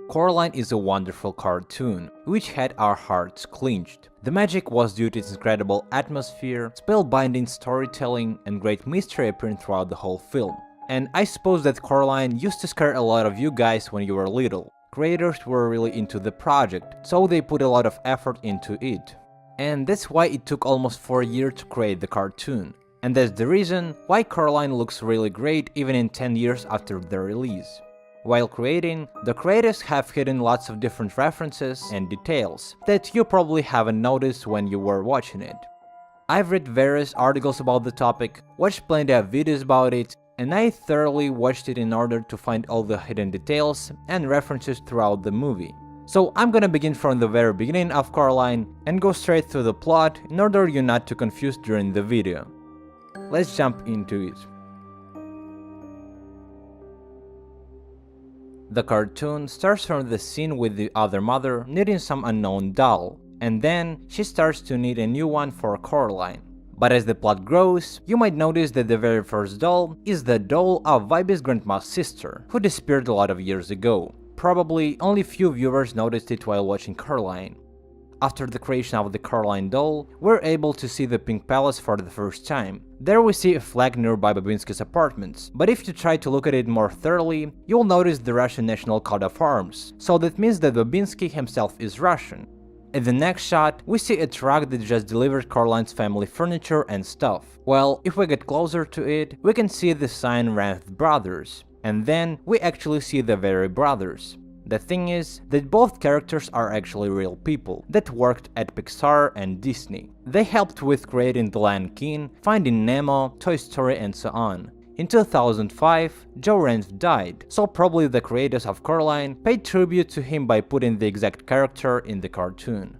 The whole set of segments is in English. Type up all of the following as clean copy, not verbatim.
Coraline is a wonderful cartoon, which had our hearts clinched. The magic was due to its incredible atmosphere, spellbinding storytelling, and great mystery appearing throughout the whole film. And I suppose that Coraline used to scare a lot of you guys when you were little. Creators were really into the project, so they put a lot of effort into it. And that's why it took almost 4 years to create the cartoon. And that's the reason why Coraline looks really great even in 10 years after the release. While creating, the creators have hidden lots of different references and details that you probably haven't noticed when you were watching it. I've read various articles about the topic, watched plenty of videos about it, and I thoroughly watched it in order to find all the hidden details and references throughout the movie. So I'm gonna begin from the very beginning of Coraline and go straight through the plot in order you not to confuse during the video. Let's jump into it. The cartoon starts from the scene with the other mother needing some unknown doll, and then she starts to need a new one for Coraline. But as the plot grows, you might notice that the very first doll is the doll of Vibe's grandma's sister, who disappeared a lot of years ago. Probably only few viewers noticed it while watching Coraline. After the creation of the Coraline doll, we're able to see the Pink Palace for the first time. There we see a flag nearby Babinski's apartments, but if you try to look at it more thoroughly, you'll notice the Russian national coat of arms, so that means that Babinski himself is Russian. In the next shot, we see a truck that just delivered Coraline's family furniture and stuff. Well, if we get closer to it, we can see the sign Ranth Brothers, and then we actually see the very brothers. The thing is that both characters are actually real people that worked at Pixar and Disney. They helped with creating The Lion King, Finding Nemo, Toy Story, and so on. In 2005, Joe Ranft died, so probably the creators of Coraline paid tribute to him by putting the exact character in the cartoon.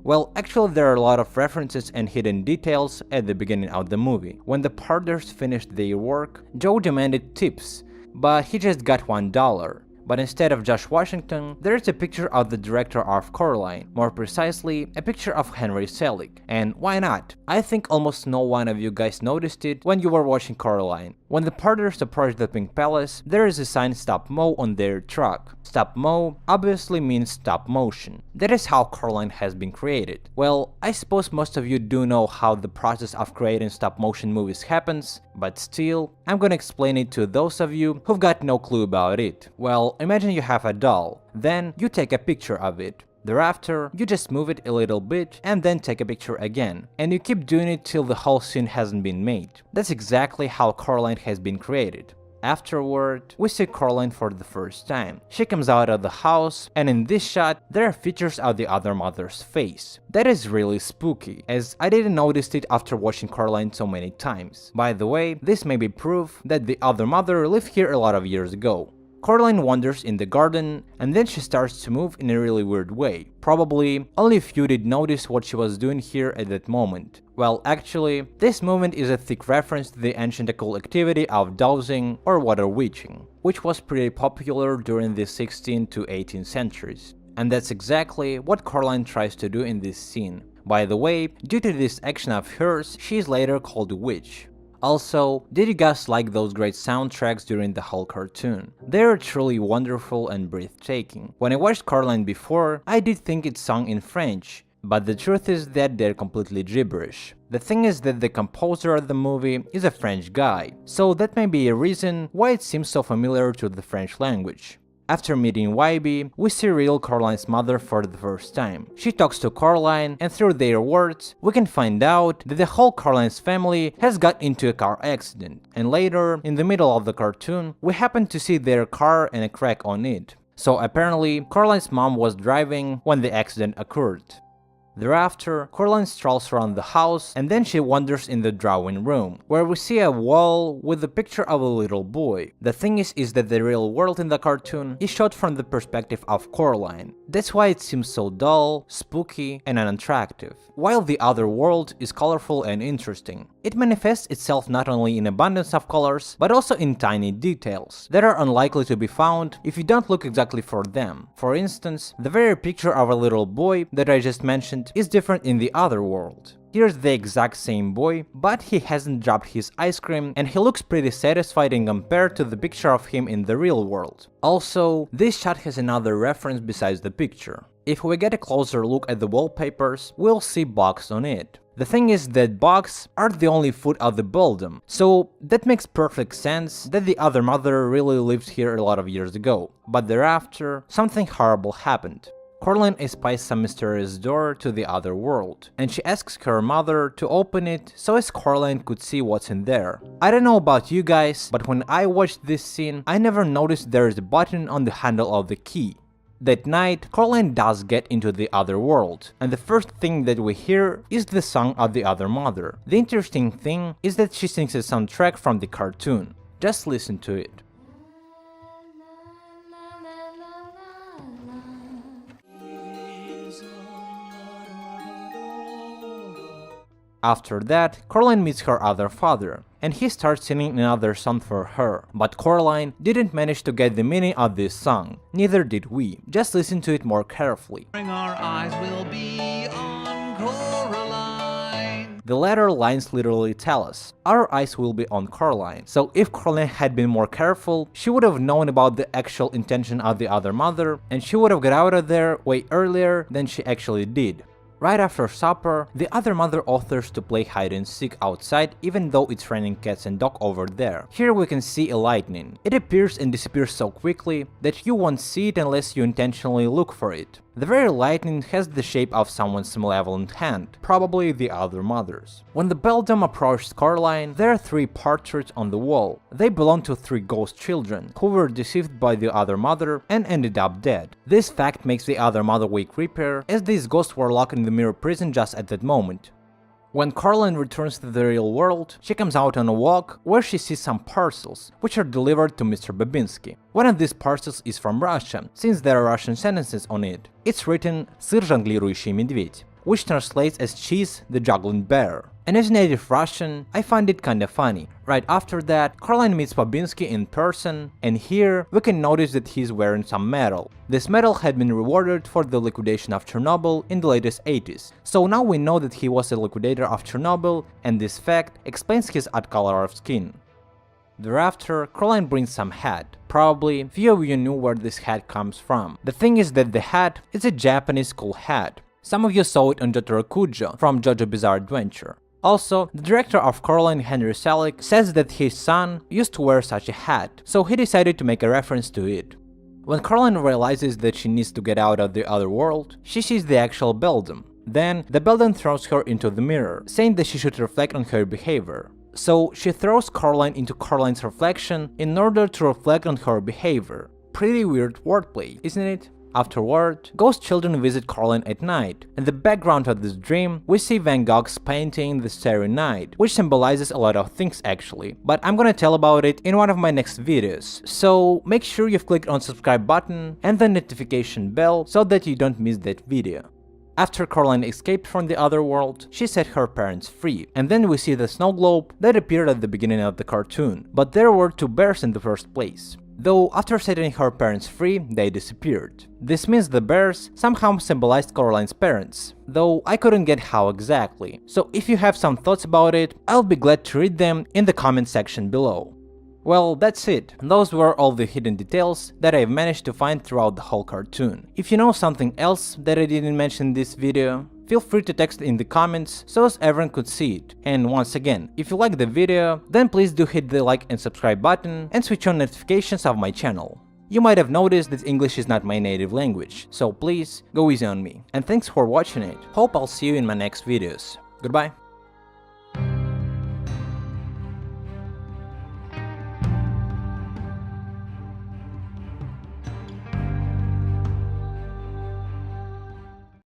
Well, actually there are a lot of references and hidden details at the beginning of the movie. When the partners finished their work, Joe demanded tips, but he just got $1. But instead of Josh Washington, there is a picture of the director of Coraline, more precisely, a picture of Henry Selick. And why not? I think almost no one of you guys noticed it when you were watching Coraline. When the partners approach the Pink Palace, there is a sign Stop Mo on their truck. Stop Mo obviously means stop motion. That is how Coraline has been created. Well, I suppose most of you do know how the process of creating stop motion movies happens, but still, I'm gonna explain it to those of you who've got no clue about it. Well, imagine you have a doll, then you take a picture of it. Thereafter, you just move it a little bit and then take a picture again, and you keep doing it till the whole scene hasn't been made. That's exactly how Coraline has been created. Afterward, we see Coraline for the first time. She comes out of the house, and in this shot, there are features of the other mother's face. That is really spooky, as I didn't notice it after watching Coraline so many times. By the way, this may be proof that the other mother lived here a lot of years ago. Coraline wanders in the garden, and then she starts to move in a really weird way. Probably only a few did notice what she was doing here at that moment. Well, actually, this movement is a thick reference to the ancient occult activity of dowsing or water witching, which was pretty popular during the 16th to 18th centuries. And that's exactly what Coraline tries to do in this scene. By the way, due to this action of hers, she is later called a witch. Also, did you guys like those great soundtracks during the whole cartoon? They are truly wonderful and breathtaking. When I watched Coraline before, I did think it's sung in French, but the truth is that they're completely gibberish. The thing is that the composer of the movie is a French guy, so that may be a reason why it seems so familiar to the French language. After meeting Wybie, we see real Coraline's mother for the first time. She talks to Coraline, and through their words, we can find out that the whole Coraline's family has got into a car accident. And later, in the middle of the cartoon, we happen to see their car and a crack on it. So apparently, Coraline's mom was driving when the accident occurred. Thereafter, Coraline strolls around the house, and then she wanders in the drawing room, where we see a wall with a picture of a little boy. The thing is that the real world in the cartoon is shot from the perspective of Coraline. That's why it seems so dull, spooky, and unattractive, while the other world is colorful and interesting. It manifests itself not only in abundance of colors, but also in tiny details that are unlikely to be found if you don't look exactly for them. For instance, the very picture of a little boy that I just mentioned is different in the other world. here's the exact same boy, but he hasn't dropped his ice cream and he looks pretty satisfied in compared to the picture of him in the real world. Also, this shot has another reference besides the picture. If we get a closer look at the wallpapers, we'll see bugs on it. The thing is that bugs aren't the only food of the building, so that makes perfect sense that the other mother really lived here a lot of years ago. But thereafter, something horrible happened. Coraline espies some mysterious door to the other world, and she asks her mother to open it so as Coraline could see what's in there. I don't know about you guys, but when I watched this scene, I never noticed there is a button on the handle of the key. That night, Coraline does get into the other world, and the first thing that we hear is the song of the other mother. The interesting thing is that she sings a soundtrack from the cartoon. Just listen to it. After that, Coraline meets her other father, and he starts singing another song for her. But Coraline didn't manage to get the meaning of this song, neither did we. Just listen to it more carefully. Our eyes will be on Coraline. The latter lines literally tell us, our eyes will be on Coraline. So if Coraline had been more careful, she would have known about the actual intention of the other mother, and she would have got out of there way earlier than she actually did. Right after supper, the other mother offers to play hide and seek outside even though it's raining cats and dog over there. Here we can see a lightning. It appears and disappears so quickly that you won't see it unless you intentionally look for it. The very lightning has the shape of someone's malevolent hand, probably the other mother's. When the beldam approached Coraline, there are 3 portraits on the wall. They belong to 3 ghost children, who were deceived by the other mother and ended up dead. This fact makes the other mother way creepier, as these ghosts were locked in the mirror prison just at that moment. When Coraline returns to the real world, she comes out on a walk where she sees some parcels, which are delivered to Mr. Babinski. One of these parcels is from Russia, since there are Russian sentences on it. It's written «Сыр жонглирующий медведь», which translates as cheese the juggling bear. And as native Russian, I find it kinda funny. Right after that, Coraline meets Babinski in person, and here we can notice that he's wearing some medal. This medal had been rewarded for the liquidation of Chernobyl in the latest 80s, so now we know that he was a liquidator of Chernobyl, and this fact explains his odd color of skin. Thereafter, Coraline brings some hat. Probably few of you knew where this hat comes from. The thing is that the hat is a Japanese school hat. Some of you saw it on Jotaro Kujo from JoJo Bizarre Adventure. Also, the director of Coraline, Henry Selick, says that his son used to wear such a hat, so he decided to make a reference to it. When Coraline realizes that she needs to get out of the other world, she sees the actual beldam. Then, the beldam throws her into the mirror, saying that she should reflect on her behavior. So, she throws Coraline into Coraline's reflection in order to reflect on her behavior. Pretty weird wordplay, isn't it? Afterward, ghost children visit Coraline at night. In the background of this dream, we see Van Gogh's painting The Starry Night, which symbolizes a lot of things actually, but I'm gonna tell about it in one of my next videos, so make sure you've clicked on subscribe button and the notification bell so that you don't miss that video. After Coraline escaped from the other world, she set her parents free, and then we see the snow globe that appeared at the beginning of the cartoon, but there were 2 bears in the first place. Though after setting her parents free, they disappeared. This means the bears somehow symbolized Coraline's parents, though I couldn't get how exactly. So if you have some thoughts about it, I'll be glad to read them in the comment section below. Well, that's it. Those were all the hidden details that I've managed to find throughout the whole cartoon. If you know something else that I didn't mention in this video, feel free to text in the comments so as everyone could see it. And once again, if you like the video, then please do hit the like and subscribe button and switch on notifications of my channel. You might have noticed that English is not my native language, so please go easy on me. And thanks for watching it. Hope I'll see you in my next videos. Goodbye.